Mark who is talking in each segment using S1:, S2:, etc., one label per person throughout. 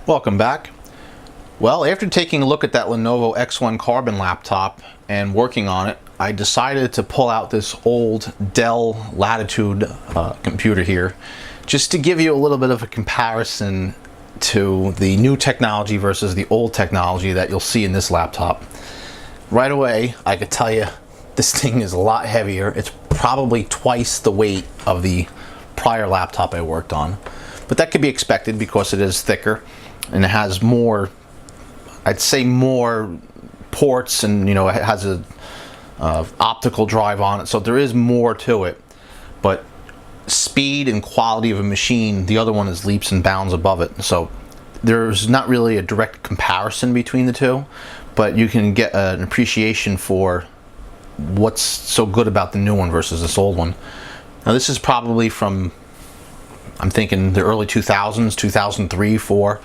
S1: Welcome back. Well, after taking a look at that Lenovo X1 Carbon laptop and working on it, I decided to pull out this old Dell Latitude computer here just to give you a little bit of a comparison to the new technology versus the old technology that you'll see in this laptop. Right away, I could tell you this thing is a lot heavier. It's probably twice the weight of the prior laptop I worked on, but that could be expected because it is thicker and it has more, I'd say more ports, and it has a optical drive on it, so there is more to it. But speed and quality of a machine, the other one is leaps and bounds above it. So there's not really a direct comparison between the two, but you can get an appreciation for what's so good about the new one versus this old one. Now this is probably from, I'm thinking, the early 2000s, 2003, 4.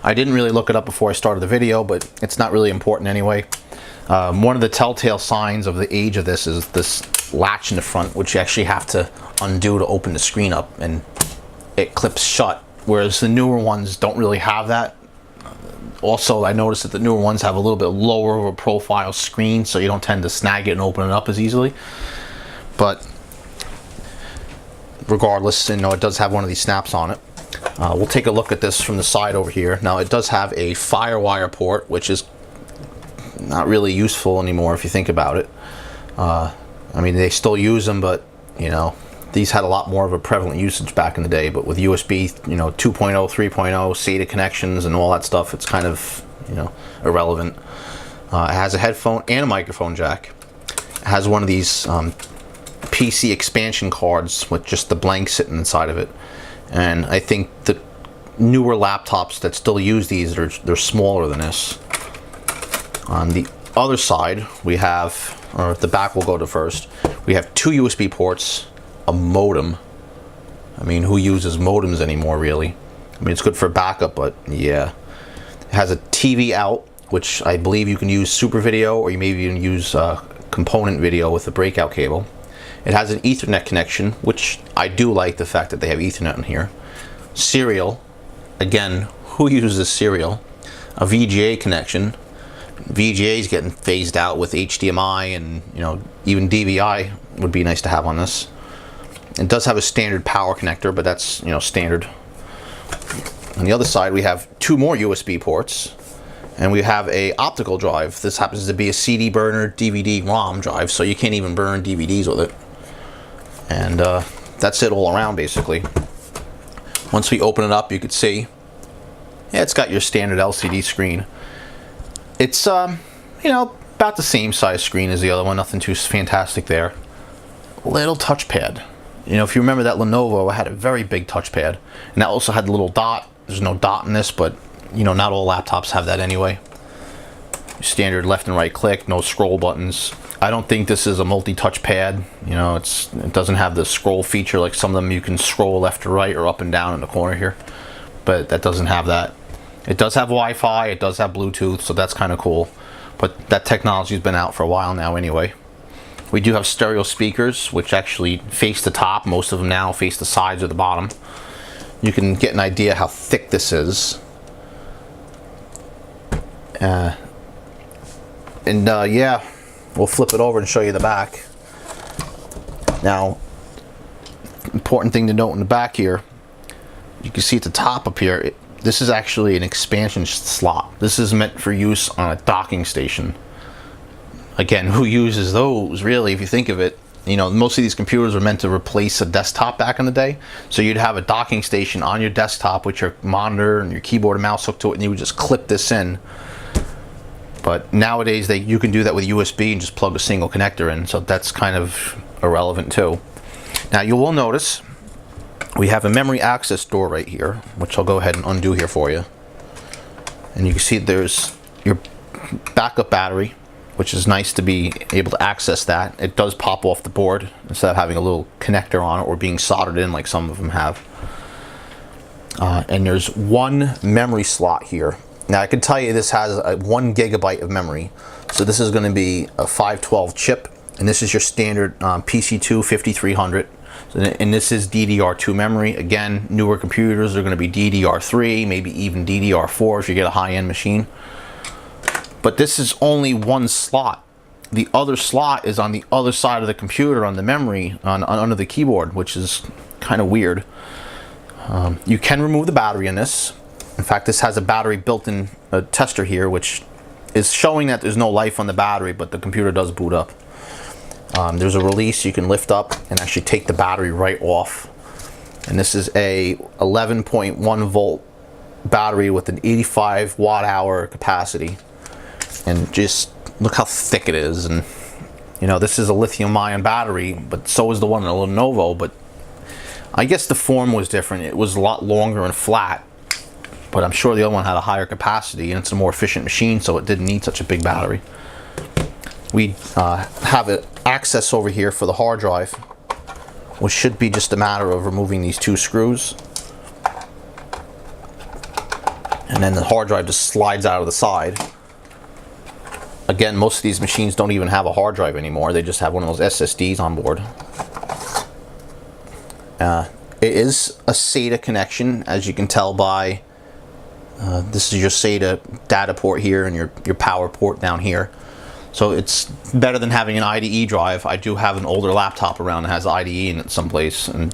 S1: I didn't really look it up before I started the video, but it's not really important anyway. One of the telltale signs of the age of this is this latch in the front, which you actually have to undo to open the screen up, and it clips shut, whereas the newer ones don't really have that. Also, I noticed that the newer ones have a little bit lower of a profile screen, so you don't tend to snag it and open it up as easily. But regardless, it does have one of these snaps on it. We'll take a look at this from the side over here. Now it does have a Firewire port, which is not really useful anymore if you think about it. I mean, they still use them, but these had a lot more of a prevalent usage back in the day. But with USB 2.0, 3.0 SATA connections and all that stuff, it's kind of irrelevant. It has a headphone and a microphone jack. It has one of these PC expansion cards with just the blank sitting inside of it. And I think the newer laptops that still use these, they're smaller than this. On the other side, we have, or the back we'll go to first, we have two USB ports, a modem. I mean, who uses modems anymore, really? I mean, it's good for backup, but yeah. It has a TV out, which I believe you can use Super Video, or you maybe even use component video with the breakout cable. It has an Ethernet connection, which I do like the fact that they have Ethernet in here. Serial, again, who uses serial? A VGA connection. VGA is getting phased out with HDMI, and even DVI would be nice to have on this. It does have a standard power connector, but that's standard. On the other side, we have two more USB ports, and we have a optical drive. This happens to be a CD burner DVD-ROM drive, so you can't even burn DVDs with it. And that's it all around, basically. Once we open it up, you could see, yeah, it's got your standard LCD screen. It's about the same size screen as the other one, nothing too fantastic there. Little touchpad. If you remember that Lenovo, it had a very big touchpad, and that also had the little dot. There's no dot in this, but not all laptops have that anyway. Standard left and right click, no scroll buttons. I don't think this is a multi-touch pad. It doesn't have the scroll feature like some of them. You can scroll left to right or up and down in the corner here, but that doesn't have that. It does have Wi-Fi, it does have Bluetooth, so that's kind of cool, but that technology's been out for a while now anyway. We do have stereo speakers, which actually face the top. Most of them now face the sides or the bottom. You can get an idea how thick this is. Yeah, we'll flip it over and show you the back. Now, important thing to note in the back here, you can see at the top up here, this is actually an expansion slot. This is meant for use on a docking station. Again, who uses those, really, if you think of it? Most of these computers are meant to replace a desktop back in the day. So you'd have a docking station on your desktop with your monitor and your keyboard and mouse hooked to it, and you would just clip this in. But nowadays, you can do that with USB and just plug a single connector in, so that's kind of irrelevant too. Now, you will notice we have a memory access door right here, which I'll go ahead and undo here for you. And you can see there's your backup battery, which is nice to be able to access that. It does pop off the board instead of having a little connector on it or being soldered in like some of them have. And there's one memory slot here. Now I can tell you this has a 1 GB of memory. So this is going to be a 512 chip, and this is your standard PC2 5300. And this is DDR2 memory. Again, newer computers are going to be DDR3, maybe even DDR4 if you get a high-end machine. But this is only one slot. The other slot is on the other side of the computer on the memory, under the keyboard, which is kind of weird. You can remove the battery in this. In fact, this has a battery built-in tester here, which is showing that there's no life on the battery, but the computer does boot up. There's a release you can lift up and actually take the battery right off. And this is a 11.1 volt battery with an 85 watt hour capacity. And just look how thick it is. And you know, this is a lithium ion battery, but so is the one in the Lenovo, but I guess the form was different. It was a lot longer and flat, but I'm sure the other one had a higher capacity and it's a more efficient machine, so it didn't need such a big battery. We have access over here for the hard drive, which should be just a matter of removing these two screws. And then the hard drive just slides out of the side. Again, most of these machines don't even have a hard drive anymore. They just have one of those SSDs on board. It is a SATA connection, as you can tell by this is your SATA data port here and your power port down here. So it's better than having an IDE drive. I do have an older laptop around that has IDE in it someplace, and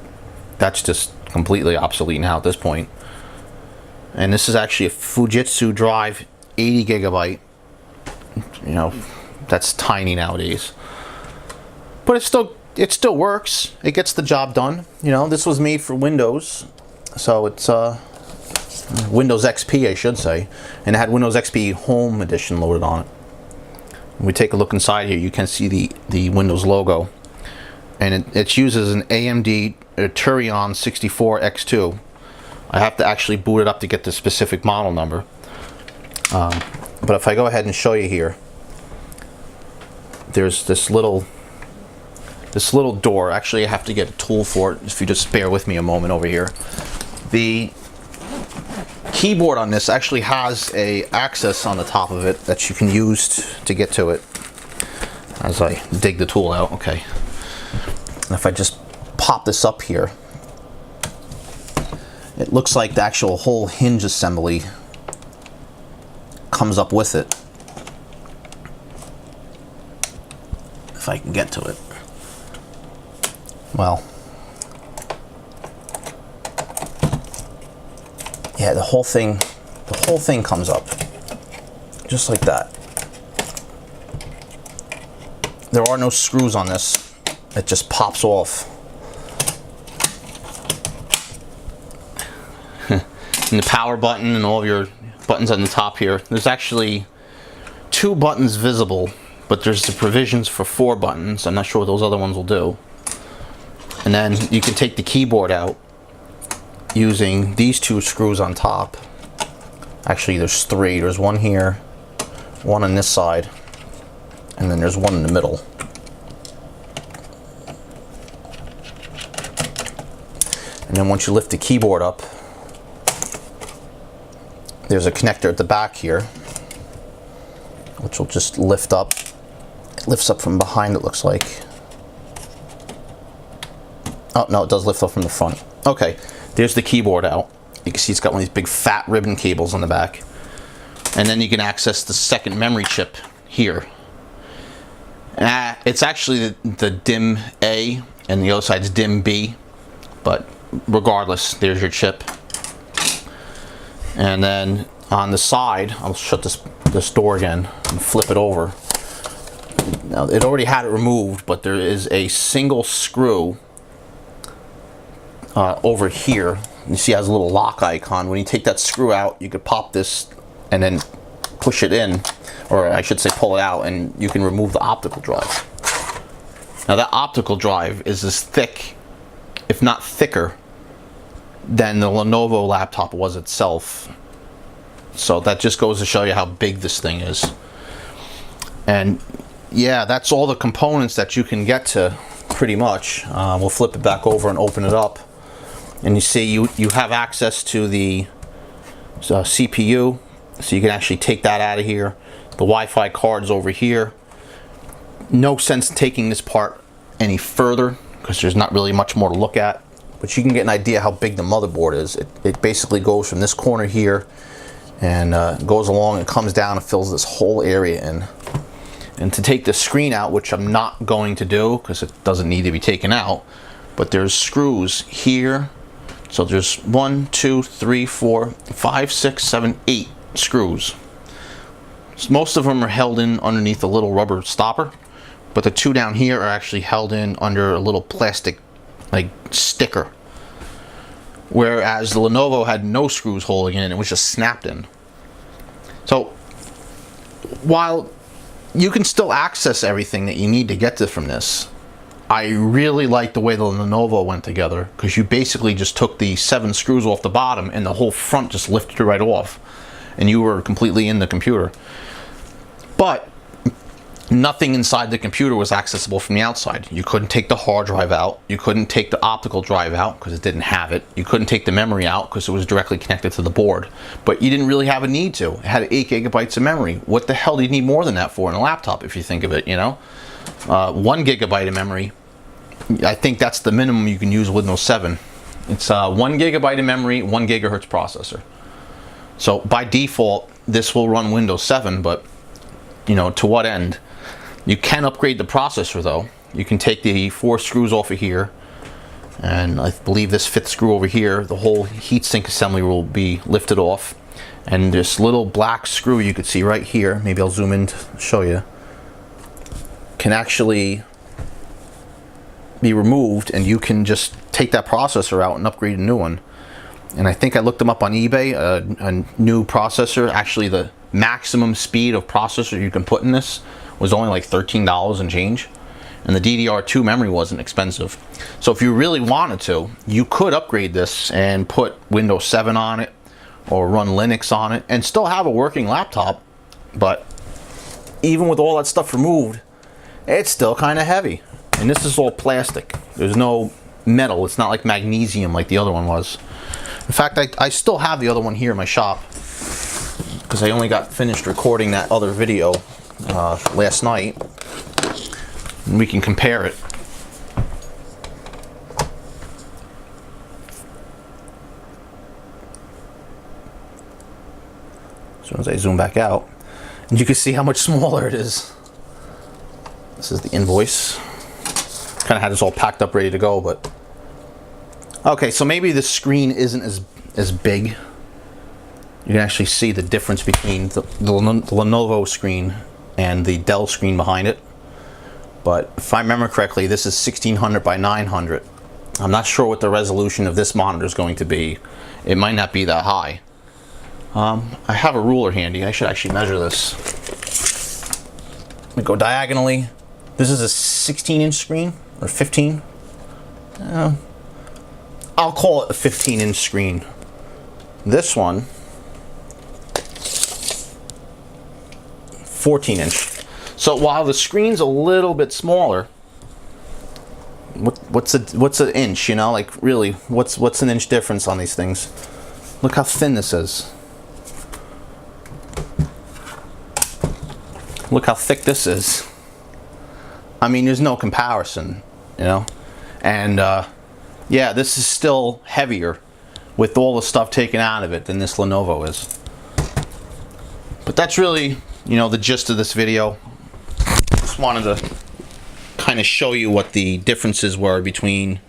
S1: that's just completely obsolete now at this point. And this is actually a Fujitsu drive, 80 gigabyte. You know, that's tiny nowadays. But it still works. It gets the job done. You know, this was made for Windows, so it's Windows XP, I should say, and it had Windows XP Home Edition loaded on it. When we take a look inside here, you can see the Windows logo, and it uses an AMD Turion 64X2. I have to actually boot it up to get the specific model number. But if I go ahead and show you here, there's this little door. Actually, I have to get a tool for it. If you just bear with me a moment over here. The keyboard on this actually has a access on the top of it that you can use to get to it. As I dig the tool out, okay. And if I just pop this up here, it looks like the actual whole hinge assembly comes up with it. If I can get to it. Well, yeah, the whole thing comes up just like that. There are no screws on this. It just pops off. And the power button and all of your buttons on the top here. There's actually 2 buttons visible, but there's the provisions for 4 buttons. I'm not sure what those other ones will do. And then you can take the keyboard out using these 2 screws on top. Actually, there's 3. There's one here, one on this side, and then there's one in the middle. And then once you lift the keyboard up, there's a connector at the back here, which will just lift up. It lifts up from behind, it looks like. Oh, no, it does lift up from the front. Okay, there's the keyboard out. You can see it's got one of these big fat ribbon cables on the back. And then you can access the second memory chip here. It's actually the DIMM A, and the other side's DIMM B. But regardless, there's your chip. And then on the side, I'll shut this door again and flip it over. Now, it already had it removed, but there is a single screw over here. You see it has a little lock icon. When you take that screw out, you could pop this and then push it in, or I should say pull it out, and you can remove the optical drive. Now, that optical drive is as thick, if not thicker, than the Lenovo laptop was itself. So that just goes to show you how big this thing is. And yeah, that's all the components that you can get to, pretty much. We'll flip it back over and open it up, and you see you have access to the CPU, so you can actually take that out of here. The Wi-Fi card's over here. No sense taking this part any further, because there's not really much more to look at. But you can get an idea how big the motherboard is. It basically goes from this corner here and goes along and comes down and fills this whole area in. And to take the screen out, which I'm not going to do because it doesn't need to be taken out, but there's screws here. So there's 1, 2, 3, 4, 5, 6, 7, 8 screws. So most of them are held in underneath a little rubber stopper, but the 2 down here are actually held in under a little plastic like sticker. Whereas the Lenovo had no screws holding it, it was just snapped in. So while you can still access everything that you need to get to from this, I really like the way the Lenovo went together, because you basically just took the 7 screws off the bottom and the whole front just lifted right off and you were completely in the computer. But nothing inside the computer was accessible from the outside. You couldn't take the hard drive out. You couldn't take the optical drive out because it didn't have it. You couldn't take the memory out because it was directly connected to the board. But you didn't really have a need to. It had 8 gigabytes of memory. What the hell do you need more than that for in a laptop, if you think of it, you know? 1 gigabyte of memory, I think that's the minimum you can use with Windows 7. It's 1 gigabyte of memory, 1 gigahertz processor. So by default, this will run Windows 7, but you know, to what end? You can upgrade the processor though. You can take the 4 screws off of here, and I believe this 5th screw over here, the whole heatsink assembly will be lifted off. And this little black screw you could see right here, maybe I'll zoom in to show you, can actually be removed, and you can just take that processor out and upgrade a new one. And I think I looked them up on eBay, a new processor, actually the maximum speed of processor you can put in this was only like $13 and change, and the DDR2 memory wasn't expensive. So if you really wanted to, you could upgrade this and put Windows 7 on it or run Linux on it and still have a working laptop. But even with all that stuff removed, it's still kind of heavy. And this is all plastic. There's no metal. It's not like magnesium like the other one was. In fact, I still have the other one here in my shop because I only got finished recording that other video last night, and we can compare it. As soon as I zoom back out, and you can see how much smaller it is. This is the invoice. Kind of had this all packed up ready to go, but okay, so maybe the screen isn't as big. You can actually see the difference between the Lenovo screen and the Dell screen behind it. But if I remember correctly, this is 1600 by 900. I'm not sure what the resolution of this monitor is going to be. It might not be that high. I have a ruler handy. I should actually measure this. We go diagonally. This is a 16-inch screen, or 15. I'll call it a 15-inch screen. This one, 14-inch. So while the screen's a little bit smaller, what's an inch? You know, like really, what's an inch difference on these things? Look how thin this is. Look how thick this is. I mean, there's no comparison, you know. And yeah, this is still heavier with all the stuff taken out of it than this Lenovo is. But that's really, you know, the gist of this video. Just wanted to kind of show you what the differences were between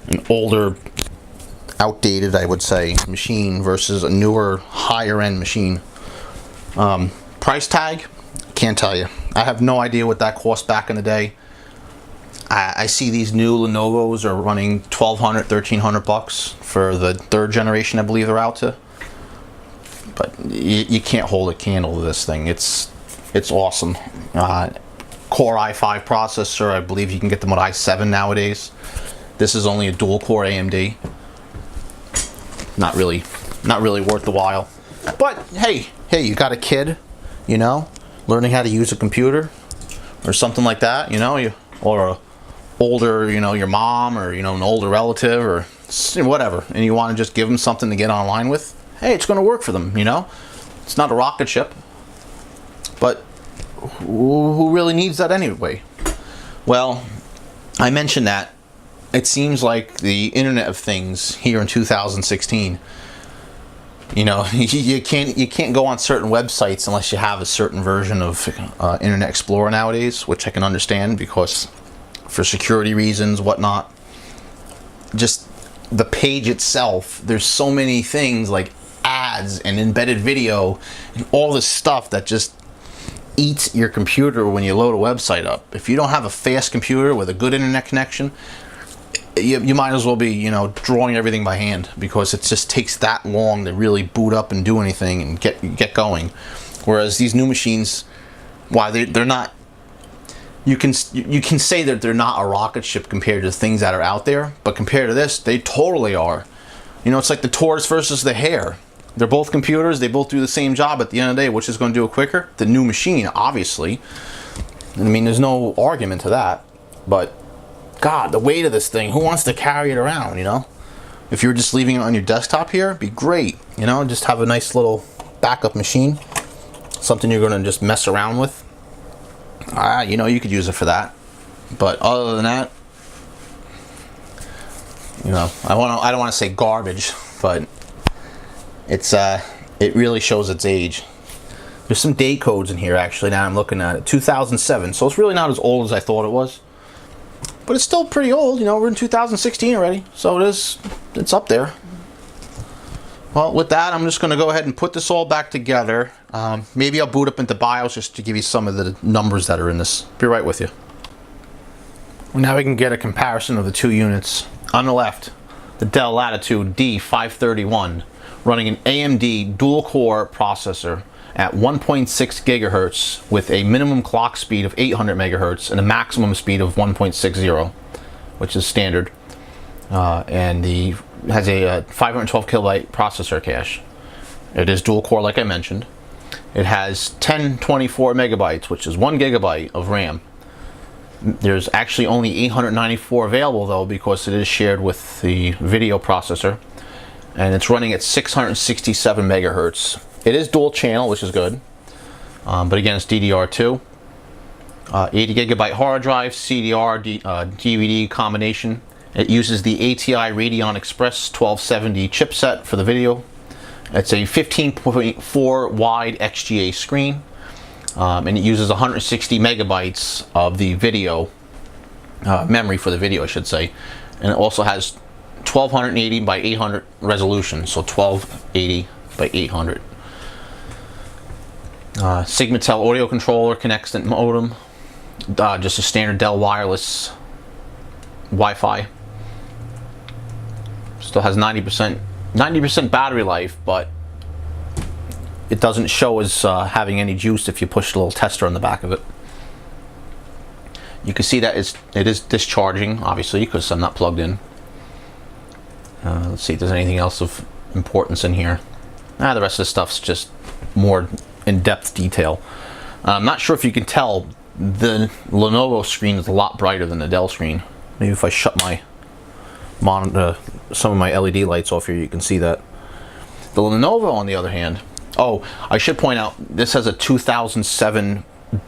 S1: an older, outdated, I would say, machine versus a newer, higher end machine. Price tag, can't tell you. I have no idea what that cost back in the day. I see these new Lenovos are running $1,200, $1,300 for the 3rd generation, I believe they're out to. But you can't hold a candle to this thing. It's awesome. Core i5 processor. I believe you can get them with i7 nowadays. This is only a dual core AMD. Not really worth the while. But hey, you got a kid, you know, learning how to use a computer or something like that, you know, or a older, you know, your mom, or you know, an older relative, or whatever, and you want to just give them something to get online with. Hey, it's going to work for them, you know. It's not a rocket ship, but who really needs that anyway? Well, I mentioned that it seems like the Internet of Things here in 2016, you know, you can't go on certain websites unless you have a certain version of Internet Explorer nowadays, which I can understand because for security reasons, whatnot. Just the page itself, there's so many things like ads and embedded video and all this stuff that just eats your computer when you load a website up. If you don't have a fast computer with a good internet connection, you might as well be, you know, drawing everything by hand, because it just takes that long to really boot up and do anything and get going. Whereas these new machines, why they're not, you can say that they're not a rocket ship compared to things that are out there, but compared to this, they totally are. You know, it's like the tortoise versus the hare. They're both computers, they both do the same job. At the end of the day, which is going to do it quicker? The new machine, obviously. I mean, there's no argument to that. But God, the weight of this thing, who wants to carry it around, you know? If you're just leaving it on your desktop here, it'd be great, you know? Just have a nice little backup machine, something you're going to just mess around with. You know, you could use it for that. But other than that, you know, I don't want to say garbage, but it really shows its age. There's some date codes in here, actually, now I'm looking at it. 2007, so it's really not as old as I thought it was. But it's still pretty old, you know, we're in 2016 already, so it's up there. Well, with that, I'm just going to go ahead and put this all back together. Maybe I'll boot up into BIOS just to give you some of the numbers that are in this. Be right with you. Now we can get a comparison of the two units. On the left, the Dell Latitude D531, running an AMD dual-core processor at 1.6 gigahertz with a minimum clock speed of 800 megahertz and a maximum speed of 1.60, which is standard. And has a 512 kilobyte processor cache. It is dual core, like I mentioned. It has 1024 megabytes, which is 1 gigabyte of RAM. There's actually only 894 available though, because it is shared with the video processor, and it's running at 667 megahertz. It is dual channel, which is good, but again, it's DDR2. 80 gigabyte hard drive, CDR, DVD combination. It uses the ATI Radeon Xpress 1270 chipset for the video. It's a 15.4 wide XGA screen, and it uses 160 megabytes of the video memory for the video, I should say. And it also has 1280 by 800 resolution, so 1280 by 800. Sigmatel audio controller, Conextant modem, just a standard Dell wireless Wi-Fi. Still has 90% battery life, but it doesn't show as having any juice if you push the little tester on the back of it. You can see that it is discharging, obviously, because I'm not plugged in. Let's see if there's anything else of importance in here. The rest of the stuff's just more in-depth detail. I'm not sure if you can tell, the Lenovo screen is a lot brighter than the Dell screen. Maybe if I shut my monitor, some of my LED lights off here, you can see that. The Lenovo, on the other hand, oh, I should point out, this has a 2007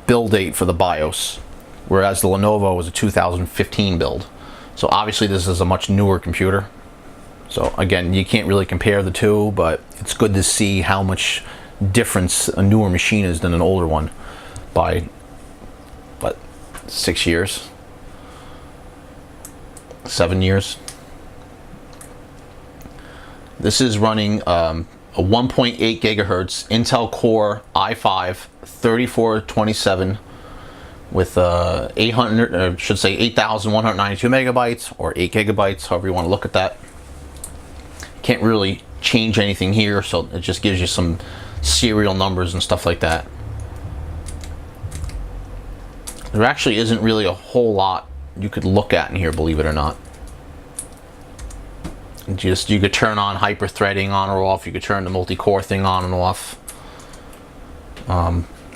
S1: build date for the BIOS, whereas the Lenovo was a 2015 build. So obviously this is a much newer computer. So again, you can't really compare the two, but it's good to see how much difference a newer machine is than an older one by, what, 6 years? 7 years? This is running a 1.8 gigahertz Intel Core i5 3427 with 8,192 megabytes or 8 gigabytes, however you want to look at that. Can't really change anything here, so it just gives you some serial numbers and stuff like that. There actually isn't really a whole lot you could look at in here, believe it or not. Just, you could turn on hyper-threading on or off, you could turn the multi-core thing on and off.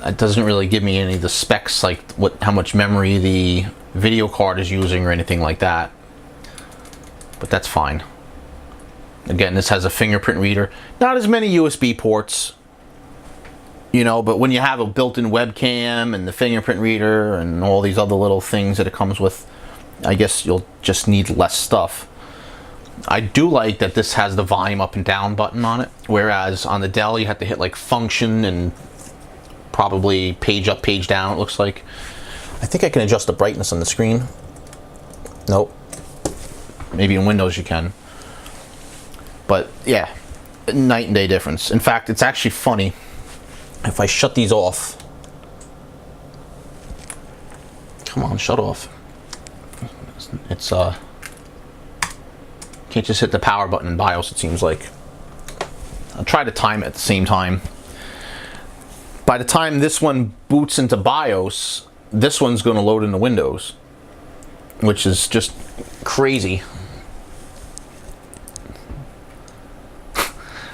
S1: It doesn't really give me any of the specs, like how much memory the video card is using or anything like that, but that's fine. Again, this has a fingerprint reader, not as many USB ports, you know, but when you have a built-in webcam and the fingerprint reader and all these other little things that it comes with, I guess you'll just need less stuff. I do like that this has the volume up and down button on it, whereas on the Dell you have to hit like function and probably page up, page down, it looks like. I think I can adjust the brightness on the screen. Nope. Maybe in Windows you can. But yeah, night and day difference. In fact, it's actually funny. If I shut these off. Come on, shut off. It's can't just hit the power button in BIOS, it seems like. I'll try to time it at the same time. By the time this one boots into BIOS, this one's going to load into Windows, which is just crazy.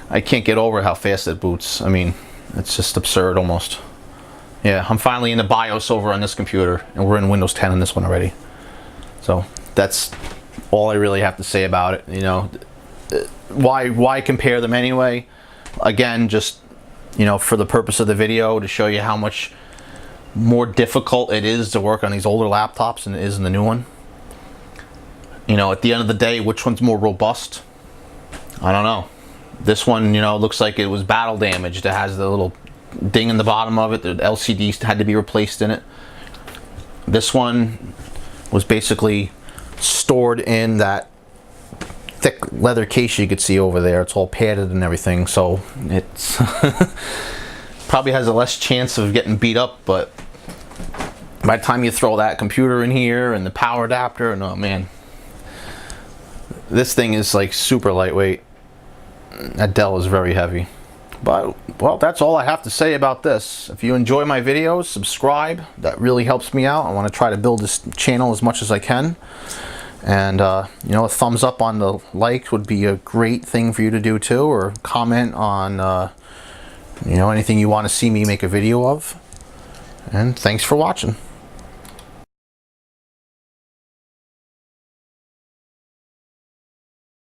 S1: I can't get over how fast it boots. I mean, it's just absurd almost. Yeah, I'm finally in the BIOS over on this computer, and we're in Windows 10 on this one already. So that's all I really have to say about it. You know, why compare them anyway? Again, just, you know, for the purpose of the video, to show you how much more difficult it is to work on these older laptops than it is in the new one. You know, at the end of the day, which one's more robust? I don't know. This one, you know, looks like it was battle damaged. It has the little ding in the bottom of it. The LCD had to be replaced in it. This one was basically stored in that thick leather case you could see over there. It's all padded and everything, so it's probably has a less chance of getting beat up, but by the time you throw that computer in here and the power adapter, and oh man, this thing is like super lightweight. That Dell is very heavy. But, well, that's all I have to say about this. If you enjoy my videos, subscribe. That really helps me out. I want to try to build this channel as much as I can. And, you know, a thumbs up on the like would be a great thing for you to do too. Or comment on, you know, anything you want to see me make a video of. And thanks for watching.